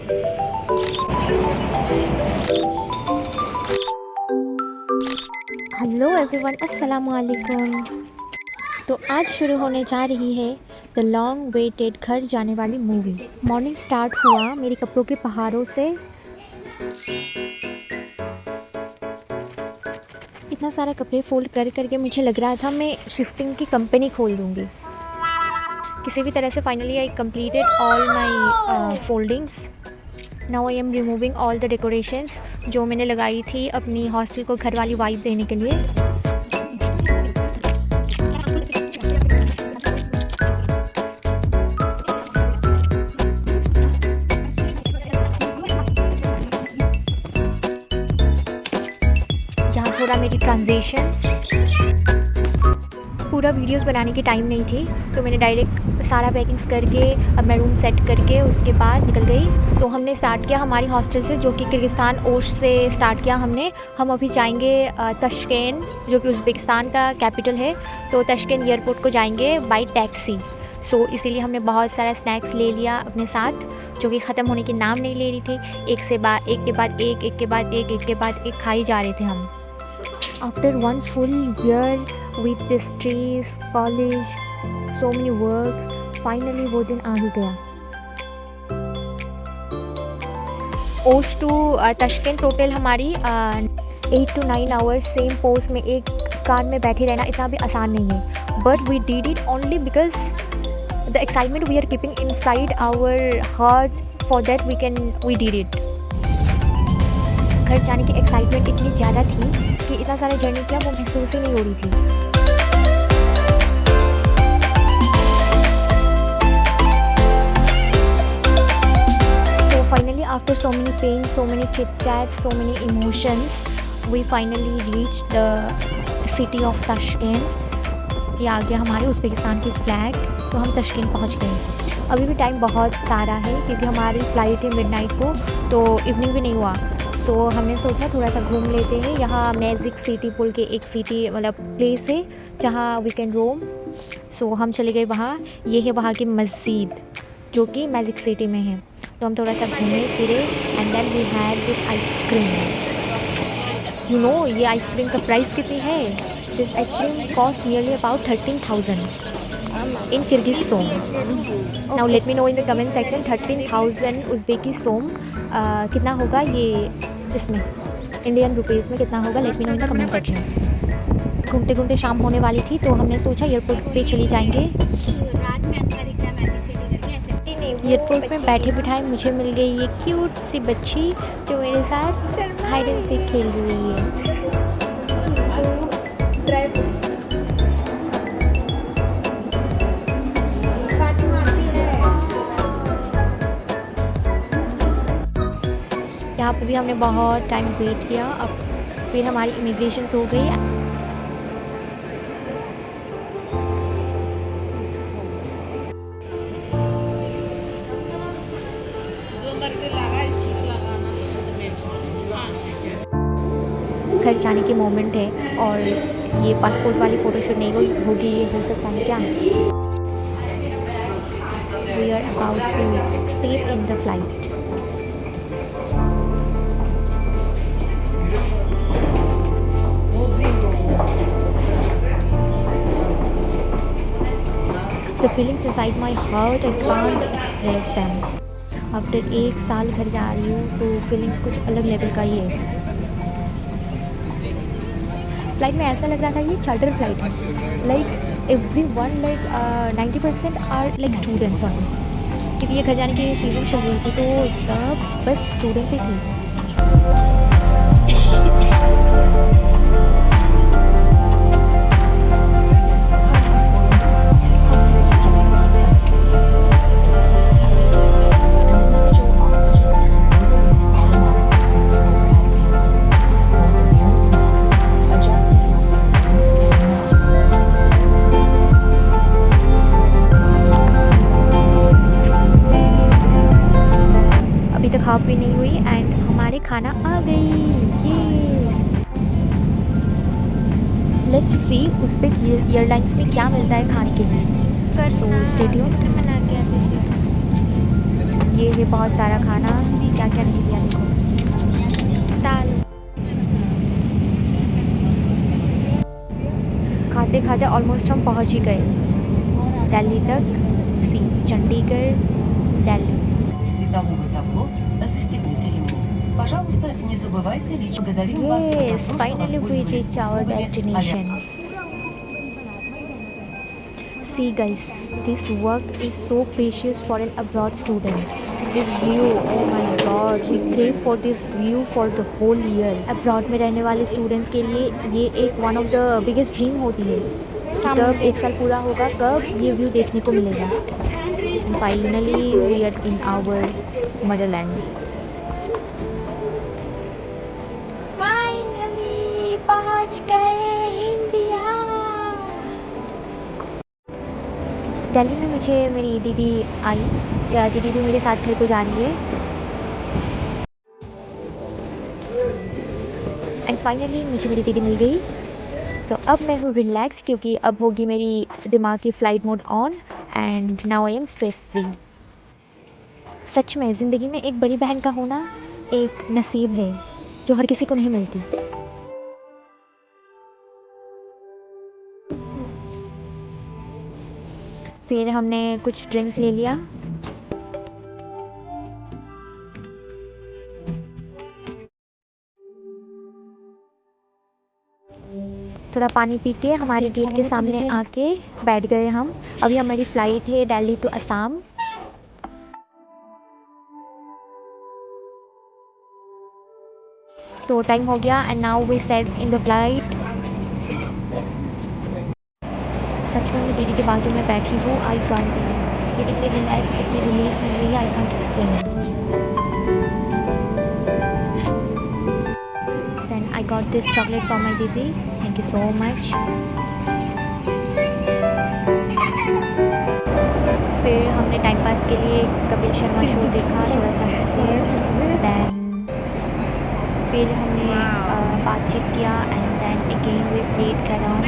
Hello everyone, अस्सलाम वालेकुम। तो आज शुरू होने जा रही है द लॉन्ग वेटेड घर जाने वाली मूवी। मॉर्निंग स्टार्ट हुआ मेरे कपड़ों के पहाड़ों से। इतना सारा कपड़े फोल्ड कर करके मुझे लग रहा था मैं शिफ्टिंग की कंपनी खोल दूँगी। किसी भी तरह से finally I completed all my foldings. Now I am removing all the decorations जो मैंने लगाई थी अपनी हॉस्टल को घर वाली वाइब देने के लिए। यहाँ थोड़ा मेरी ट्रांजेक्शन्स, पूरा वीडियोस बनाने की टाइम नहीं थी तो मैंने डायरेक्ट सारा पैकिंग्स करके अपना रूम सेट करके उसके बाद निकल गई। तो हमने स्टार्ट किया हमारी हॉस्टल से, जो कि किर्गिस्तान ओश से स्टार्ट किया हमने। हम अभी जाएंगे ताशकेंट, जो कि उज़्बेकिस्तान का कैपिटल है। तो ताशकेंट एयरपोर्ट को जाएंगे बाई टैक्सी। सो इसीलिए हमने बहुत सारा स्नैक्स ले लिया अपने साथ, जो कि ख़त्म होने के नाम नहीं ले रही थी। एक के बाद एक खाई जा रहे थे हम। After 1 full year with studies, college, so many works, finally वो दिन आ ही गया। ओश टू ताशकेंट टोटल हमारी 8 to 9 hours सेम पोस्ट में एक कार में बैठे रहना इतना भी आसान नहीं है। But we did it only because the excitement we are keeping inside our heart, for that we did it. घर जाने की एक्साइटमेंट इतनी ज़्यादा थी कि इतना सारा जर्नी किया वो महसूस ही नहीं हो रही थी। So finally after so many pain, so many chit chats, so many emotions, we finally reached the city of Tashkent। ये आ गया हमारे उज़्बेकिस्तान की फ्लैग। तो हम ताशकेंट पहुंच गए। अभी भी टाइम बहुत सारा है क्योंकि हमारी फ़्लाइट है मिडनाइट को, तो इवनिंग भी नहीं हुआ। सो हमने सोचा थोड़ा सा घूम लेते हैं। यहाँ मैजिक सिटी पुल के एक सिटी मतलब प्लेस है जहाँ वी कैन रोम। सो हम चले गए वहाँ। ये है वहाँ की मस्जिद जो कि मैजिक सिटी में है। तो हम थोड़ा सा घूमे फिरे and then we had this ice cream. You know ये आइसक्रीम का प्राइस कितनी है? This ice cream cost nearly about 13,000 in Kyrgyz som. Now let me know in the comment section 13,000 उज़्बेकी सोम कितना होगा ये इसमें इंडियन रुपीज़ में कितना होगा? Let me know in the comment section. घूमते घूमते शाम होने वाली थी तो हमने सोचा एयरपोर्ट पे चली जाएंगे। एयरपोर्ट में बैठे बिठाए मुझे मिल गई ये क्यूट सी बच्ची जो मेरे साथ हाइड एंड सीक खेल रही है। यहाँ पे भी हमने बहुत टाइम वेट किया। अब फिर हमारी इमिग्रेशन हो गई। घर जाने की मोमेंट है और ये पासपोर्ट वाली फ़ोटोशूट नहीं होगी, ये हो सकता है क्या? We are about to sleep in the flight. The feelings inside my heart I can't express them. After 1 साल घर जा रही हूँ तो फीलिंग्स कुछ अलग लेवल का ही है। फ्लाइट में ऐसा लग रहा था ये चार्टर फ्लाइट है। Like everyone, like 90% are like students only, क्योंकि ये घर जाने की सीज़न चल रही थी तो सब बस स्टूडेंट्स ही थे। खा पी नहीं हुई एंड हमारे खाना आ गई। लेट्स सी उज़्बेक एयरलाइंस में क्या मिलता है खाने के लिए। Stay tuned. ये है बहुत सारा खाना, क्या क्या नहीं लिया देखो। दाल खाते खाते ऑलमोस्ट हम पहुंच ही गए दिल्ली तक। सी Chandigarh Delhi. Светового табло застегните ремни. Пожалуйста, не забывайте лечь. Благодарим вас за Yes, то, что finally we воспользовались reach our услугами destination. See guys, this work is so precious for an abroad student. This view, oh my god, we crave for this view for the whole year. abroad में रहने वाले students के लिए ये एक one of the biggest dream होती है कि कब एक साल पूरा होगा, कब ये व्यू देखने को मिलेगा। And finally we are in our motherland. Finally पहुंच गए इंडिया। दिल्ली में मुझे मेरी दीदी आई, या दीदी भी मेरे साथ घर को जा रही है। एंड फाइनली मुझे मेरी दीदी मिल गई, तो अब मैं हूँ रिलैक्स क्योंकि अब होगी मेरी दिमाग की flight mode on and now I am stress free. सच में ज़िंदगी में एक बड़ी बहन का होना एक नसीब है जो हर किसी को नहीं मिलती। फिर हमने कुछ ड्रिंक्स ले लिया, थोड़ा पानी पी के हमारे गेट के सामने आके बैठ गए हम। अभी हमारी फ़्लाइट है दिल्ली टू असम। तो टाइम हो गया and now we sat in the flight. सच में मैं दीदी के बाजू में बैठी हूँ, आई कांट बिलीव। ये कितनी रिलैक्स, कितनी रिलीफ मिल रही है, I can't explain. Then I got this chocolate for my didi, thank you so much. फिर हमने टाइम पास के लिए कपिल शर्मा शो देखा, थोड़ा सा हंसे। दैन फिर हमने बातचीत किया and then again we played carrom.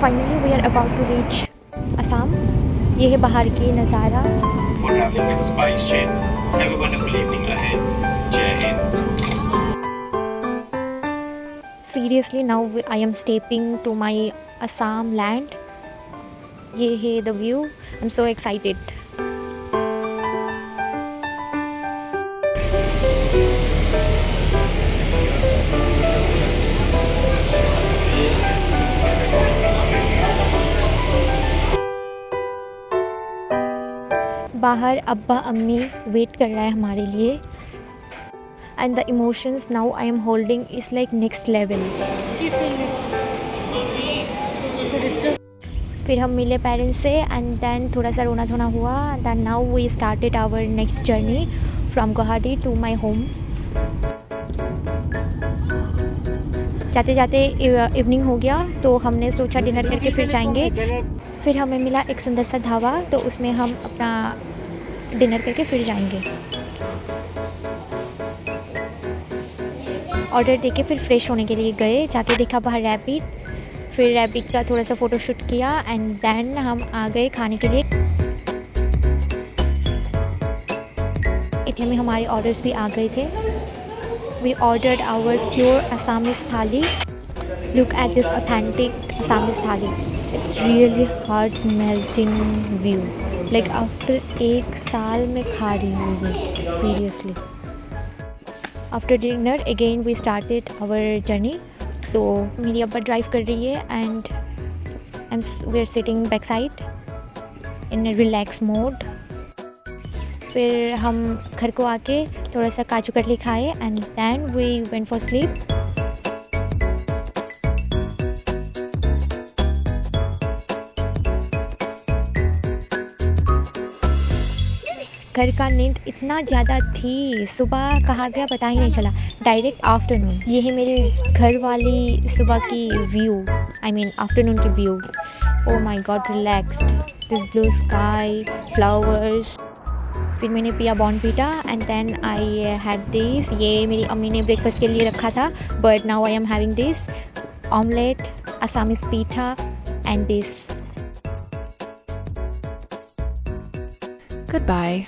Finally we are about to reach Assam. ये है बाहर की नज़ारा। for traveling with SpiceJet. Have a wonderful evening ahead. Jai Hind. Seriously, now I am stepping to my Assam land. ये है the view. I'm so excited. बाहर अब्बा अम्मी वेट कर रहा है हमारे लिए and the emotions now I am holding is like next level. फिर हम मिले पेरेंट्स से एंड देन थोड़ा सा रोना धोना हुआ। Then now we started our next journey from Guwahati to my home. जाते जाते इवनिंग हो गया तो हमने सोचा डिनर करके फिर जाएंगे। फिर हमें मिला एक सुंदर सा ढाबा, तो उसमें हम अपना डिनर करके फिर जाएंगे। ऑर्डर देके फिर फ्रेश होने के लिए गए, जाके देखा बाहर रैपिड, फिर रैपिड का थोड़ा सा फ़ोटोशूट किया एंड देन हम आ गए खाने के लिए। इतने में हमारे ऑर्डर्स भी आ गए थे। We ordered our pure Assamese thali. Look at this authentic Assamese thali, it's really heart melting view. Like after एक साल में खा रही हूँ ये, seriously. After dinner again we started our journey. तो मेरी अब्बा ड्राइव कर रही है and we are sitting back side in relax mode. फिर हम घर को आके थोड़ा सा काजू कतली खाए and then we went for sleep. घर का नींद इतना ज़्यादा थी, सुबह कहाँ गया पता ही नहीं चला, डायरेक्ट आफ्टरनून। ये है मेरे घर वाली सुबह की व्यू, आई मीन आफ्टरनून की view. Oh my God, relaxed, this blue sky, flowers. फिर मैंने पिया Bournvita and then I had this. ये मेरी अम्मी ने ब्रेकफास्ट के लिए रखा था, but now I am having this omelette, Assamese pitha and this. Goodbye.